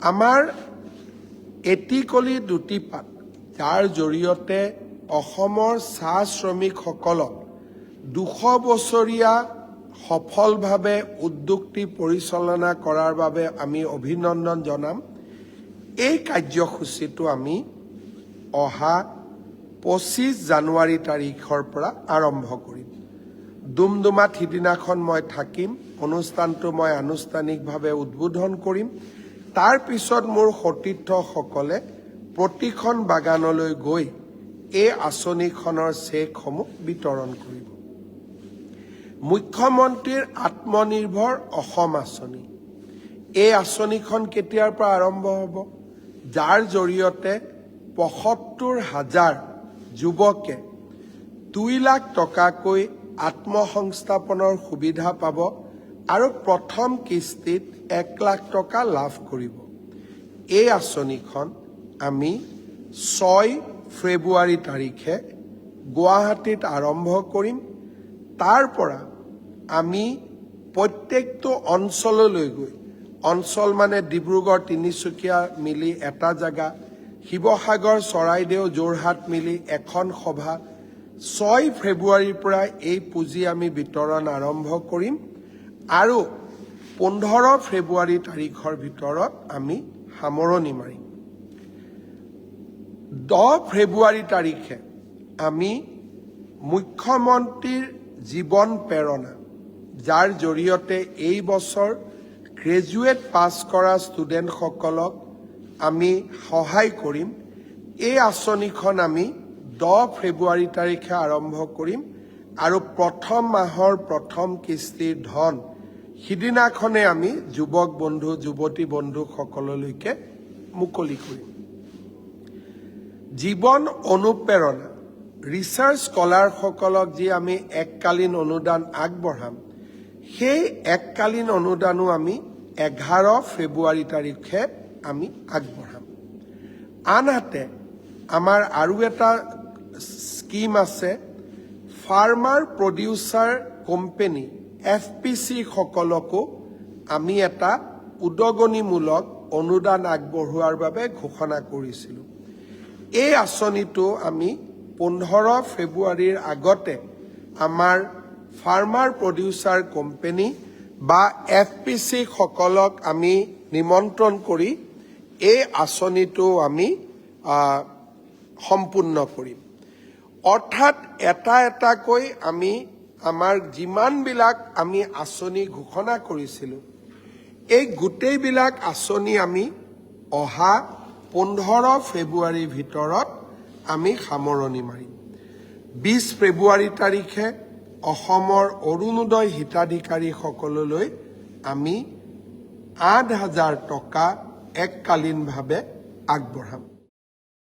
আমাৰ এটিকলি দুটিপাত যাৰ জৰিয়তে অসমৰ চাহ শ্ৰমিকসকলক 200 বছৰীয়া সফলভাৱে উদ্যোগটি পৰিচালনা কৰাৰ বাবে আমি অভিনন্দন জনাম। এই কাৰ্যসূচীটো আমি অহা 25 জানুৱাৰী তাৰিখৰ পৰা আৰম্ভ কৰিম। ডুমডুমাত সিদিনাখন মই থাকিম, অনুষ্ঠানটো মই আনুষ্ঠানিকভাৱে উদ্বোধন কৰিম। তাৰ পিছত মোৰ সতীৰ্থসকলে প্ৰতিখন বাগানলৈ গৈ এই আঁচনিখনৰ চেকসমূহ বিতৰণ কৰিব। মুখ্যমন্ত্ৰীৰ আত্মনিৰ্ভৰ অসম আঁচনি, এই আঁচনিখন কেতিয়াৰ পৰা আৰম্ভ হ'ব? যাৰ জৰিয়তে ৭৫,০০০ যুৱকে 2 লাখ টকাকৈ আত্মসংস্থাপনৰ সুবিধা পাব আৰু প্ৰথম কিস্তিত 1 লাখ টকা লাভ কৰিব। এই আঁচনিখন আমি 6 ফেব্ৰুৱাৰী তাৰিখে গুৱাহাটীত আৰম্ভ কৰিম। তাৰ পৰা আমি প্ৰত্যেকটো অঞ্চললৈ গৈ, অঞ্চল মানে ডিব্ৰুগড় তিনিচুকীয়া মিলি এটা জেগা, শিৱসাগৰ চৰাইদেউ যোৰহাট মিলি এখন সভা, 6 ফেব্ৰুৱাৰীৰ পৰা এই পুঁজি আমি বিতৰণ আৰম্ভ কৰিম আৰু 15 ফেব্ৰুৱাৰী তাৰিখৰ ভিতৰত আমি সামৰণি মাৰিম। 10 ফেব্ৰুৱাৰী তাৰিখে আমি মুখ্যমন্ত্ৰীৰ জীৱন প্ৰেৰণা, যাৰ জৰিয়তে এই বছৰ গ্ৰেজুৱেট পাছ কৰা ষ্টুডেণ্টসকলক আমি সহায় কৰিম, এই আঁচনিখন আমি 10 ফেব্ৰুৱাৰী তাৰিখে আৰম্ভ কৰিম আৰু প্ৰথম মাহৰ প্ৰথম কিস্তিৰ ধন সিদিনাখনে আমি যুৱক বন্ধু যুৱতী বন্ধুসকললৈকে মুকলি কৰিম। জীৱন অনুপ্ৰেৰণা, ৰিচাৰ্চ স্কলাৰসকলক যি আমি এককালীন অনুদান আগবঢ়াম, সেই এককালীন অনুদানো আমি 11 ফেব্ৰুৱাৰী তাৰিখে আমি আগবঢ়াম। আনহাতে আমাৰ আৰু এটা স্কিম আছে, ফাৰ্মাৰ প্ৰডিউচাৰ কোম্পানী FPC সকলকো আমি এটা উদগনিমূলক অনুদান আগবঢ়োৱাৰ বাবে ঘোষণা কৰিছিলোঁ। এই আঁচনিটো আমি 15 ফেব্ৰুৱাৰীৰ আগতে আমাৰ ফাৰ্মাৰ প্ৰডিউচাৰ কোম্পানী বা FPC সকলক আমি নিমন্ত্ৰণ কৰি এই আঁচনিটো আমি সম্পূৰ্ণ কৰিম। অৰ্থাৎ এটা এটাকৈ আমি আমাৰ যিমানবিলাক আমি আঁচনি ঘোষণা কৰিছিলোঁ, এই গোটেইবিলাক আঁচনি আমি অহা 15 ফেব্ৰুৱাৰীৰ ভিতৰত আমি সামৰণি মাৰিম। 20 ফেব্ৰুৱাৰী তাৰিখে অসমৰ অৰুণোদয় হিতাধিকাৰীসকললৈ আমি 8,000 টকা এককালীনভাৱে আগবঢ়াম।